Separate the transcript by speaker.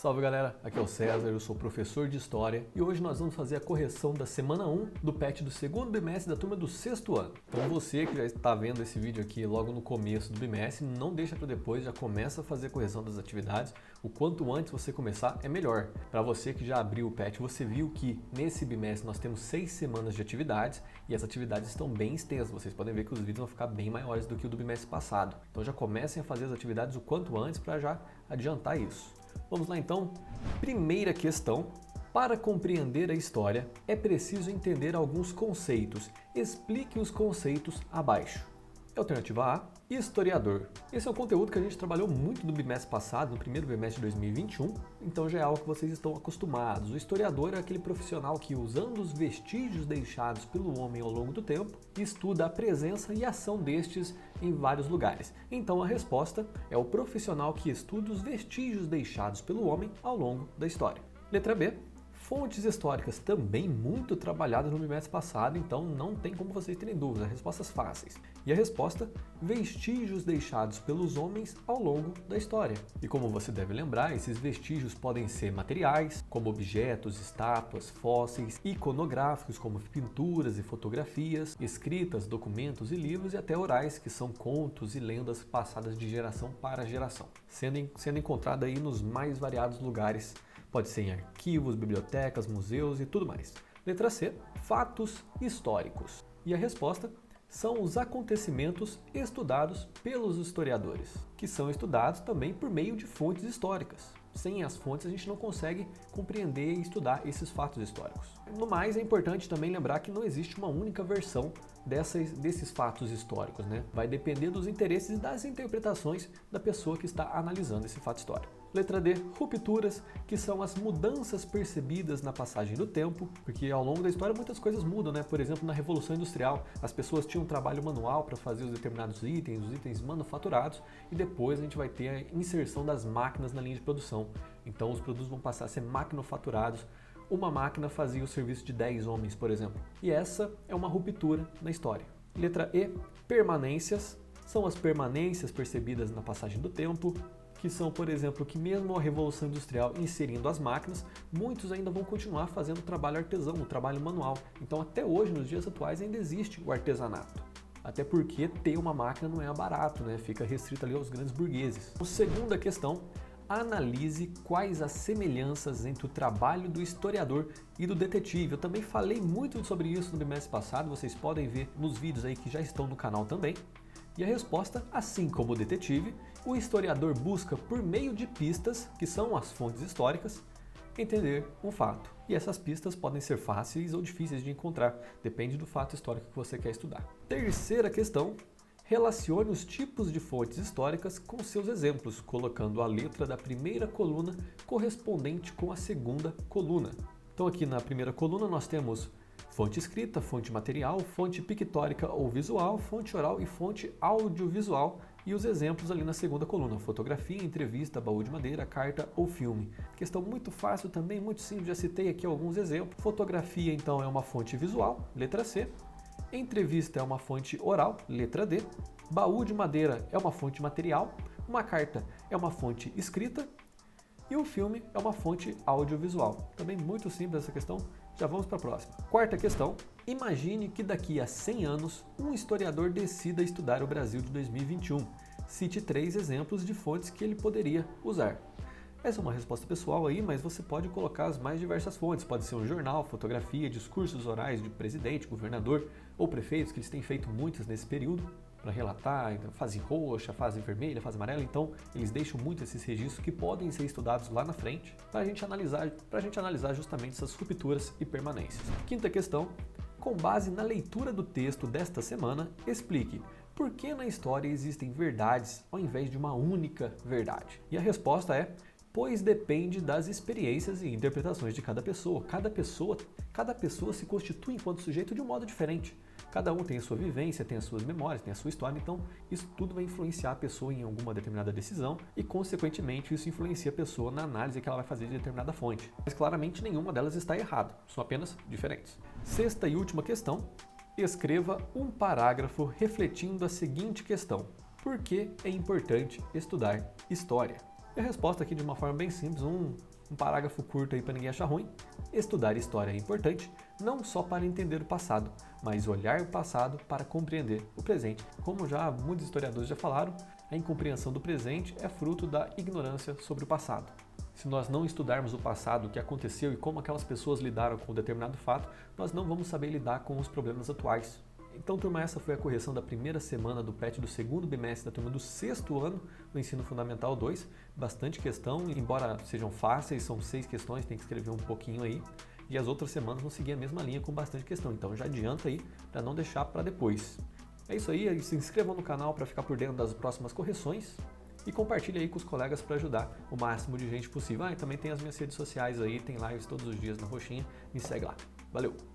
Speaker 1: Salve galera, aqui é o César, eu sou professor de História e hoje nós vamos fazer a correção da semana 1 do PET do segundo bimestre da turma do sexto ano. Então você que já está vendo esse vídeo aqui logo no começo do bimestre, não deixa para depois, já começa a fazer a correção das atividades. O quanto antes você começar é melhor. Para você que já abriu o PET, você viu que nesse bimestre nós temos 6 semanas de atividades e as atividades estão bem extensas. Vocês podem ver que os vídeos vão ficar bem maiores do que o do bimestre passado. Então já comecem a fazer as atividades o quanto antes para já adiantar isso. Vamos lá então? Primeira questão. Para compreender a história, é preciso entender alguns conceitos. Explique os conceitos abaixo. Alternativa A, historiador. Esse é um conteúdo que a gente trabalhou muito no bimestre passado, no primeiro bimestre de 2021, então já é algo que vocês estão acostumados. O historiador é aquele profissional que, usando os vestígios deixados pelo homem ao longo do tempo, estuda a presença e ação destes em vários lugares. Então a resposta é o profissional que estuda os vestígios deixados pelo homem ao longo da história. Letra B. Fontes históricas, também muito trabalhadas no bimestre passado, então não tem como vocês terem dúvidas, respostas fáceis. E a resposta, vestígios deixados pelos homens ao longo da história. E como você deve lembrar, esses vestígios podem ser materiais, como objetos, estátuas, fósseis, iconográficos, como pinturas e fotografias, escritas, documentos e livros, e até orais, que são contos e lendas passadas de geração para geração, sendo encontrada aí nos mais variados lugares. Pode ser em arquivos, bibliotecas, museus e tudo mais. Letra C, fatos históricos. E a resposta são os acontecimentos estudados pelos historiadores, que são estudados também por meio de fontes históricas. Sem as fontes a gente não consegue compreender e estudar esses fatos históricos. No mais, é importante também lembrar que não existe uma única versão desses fatos históricos, né? Vai depender dos interesses e das interpretações da pessoa que está analisando esse fato histórico. Letra D, rupturas, que são as mudanças percebidas na passagem do tempo, porque ao longo da história muitas coisas mudam, né? Por exemplo, na Revolução Industrial, as pessoas tinham um trabalho manual para fazer os determinados itens, os itens manufaturados, e depois a gente vai ter a inserção das máquinas na linha de produção. Então os produtos vão passar a ser maquinofaturados. Uma máquina fazia o serviço de 10 homens, por exemplo. E essa é uma ruptura na história. Letra E, permanências, são as permanências percebidas na passagem do tempo, que são, por exemplo, que mesmo a Revolução Industrial inserindo as máquinas, muitos ainda vão continuar fazendo o trabalho artesão, o trabalho manual. Então até hoje, nos dias atuais, ainda existe o artesanato. Até porque ter uma máquina não é barato, né? Fica restrito ali aos grandes burgueses. Segunda questão, analise quais as semelhanças entre o trabalho do historiador e do detetive. Eu também falei muito sobre isso no bimestre passado, vocês podem ver nos vídeos aí que já estão no canal também. E a resposta, assim como o detetive, o historiador busca por meio de pistas, que são as fontes históricas, entender um fato. E essas pistas podem ser fáceis ou difíceis de encontrar, depende do fato histórico que você quer estudar. Terceira questão, relacione os tipos de fontes históricas com seus exemplos, colocando a letra da primeira coluna correspondente com a segunda coluna. Então aqui na primeira coluna nós temos fonte escrita, fonte material, fonte pictórica ou visual, fonte oral e fonte audiovisual, e os exemplos ali na segunda coluna, fotografia, entrevista, baú de madeira, carta ou filme. Questão muito fácil também, muito simples, já citei aqui alguns exemplos. Fotografia então é uma fonte visual, letra C. Entrevista é uma fonte oral, letra D. Baú de madeira é uma fonte material, uma carta é uma fonte escrita e o filme é uma fonte audiovisual. Também muito simples essa questão. Já vamos para a próxima. Quarta questão. Imagine que daqui a 100 anos, um historiador decida estudar o Brasil de 2021. Cite 3 exemplos de fontes que ele poderia usar. Essa é uma resposta pessoal aí, mas você pode colocar as mais diversas fontes. Pode ser um jornal, fotografia, discursos orais de presidente, governador ou prefeitos, que eles têm feito muitas nesse período para relatar, fase roxa, fase vermelha, fase amarela, então eles deixam muito esses registros que podem ser estudados lá na frente para a gente analisar justamente essas rupturas e permanências. Quinta questão, com base na leitura do texto desta semana, explique por que na história existem verdades ao invés de uma única verdade. E a resposta é, pois depende das experiências e interpretações de cada pessoa. Cada pessoa se constitui enquanto sujeito de um modo diferente. Cada um tem a sua vivência, tem as suas memórias, tem a sua história, então isso tudo vai influenciar a pessoa em alguma determinada decisão e, consequentemente, isso influencia a pessoa na análise que ela vai fazer de determinada fonte. Mas claramente nenhuma delas está errada, são apenas diferentes. Sexta e última questão, escreva um parágrafo refletindo a seguinte questão: por que é importante estudar história? E a resposta aqui de uma forma bem simples, um parágrafo curto aí para ninguém achar ruim. Estudar história é importante, não só para entender o passado, mas olhar o passado para compreender o presente. Como já muitos historiadores já falaram, a incompreensão do presente é fruto da ignorância sobre o passado. Se nós não estudarmos o passado, o que aconteceu e como aquelas pessoas lidaram com um determinado fato, nós não vamos saber lidar com os problemas atuais. Então, turma, essa foi a correção da primeira semana do PET do segundo bimestre da turma do sexto ano do Ensino Fundamental 2. Bastante questão, embora sejam fáceis, são 6 questões, tem que escrever um pouquinho aí. E as outras semanas vão seguir a mesma linha com bastante questão, então já adianta aí para não deixar para depois. É isso aí, se inscrevam no canal para ficar por dentro das próximas correções e compartilhe aí com os colegas para ajudar o máximo de gente possível. E também tem as minhas redes sociais aí, tem lives todos os dias na roxinha, me segue lá. Valeu!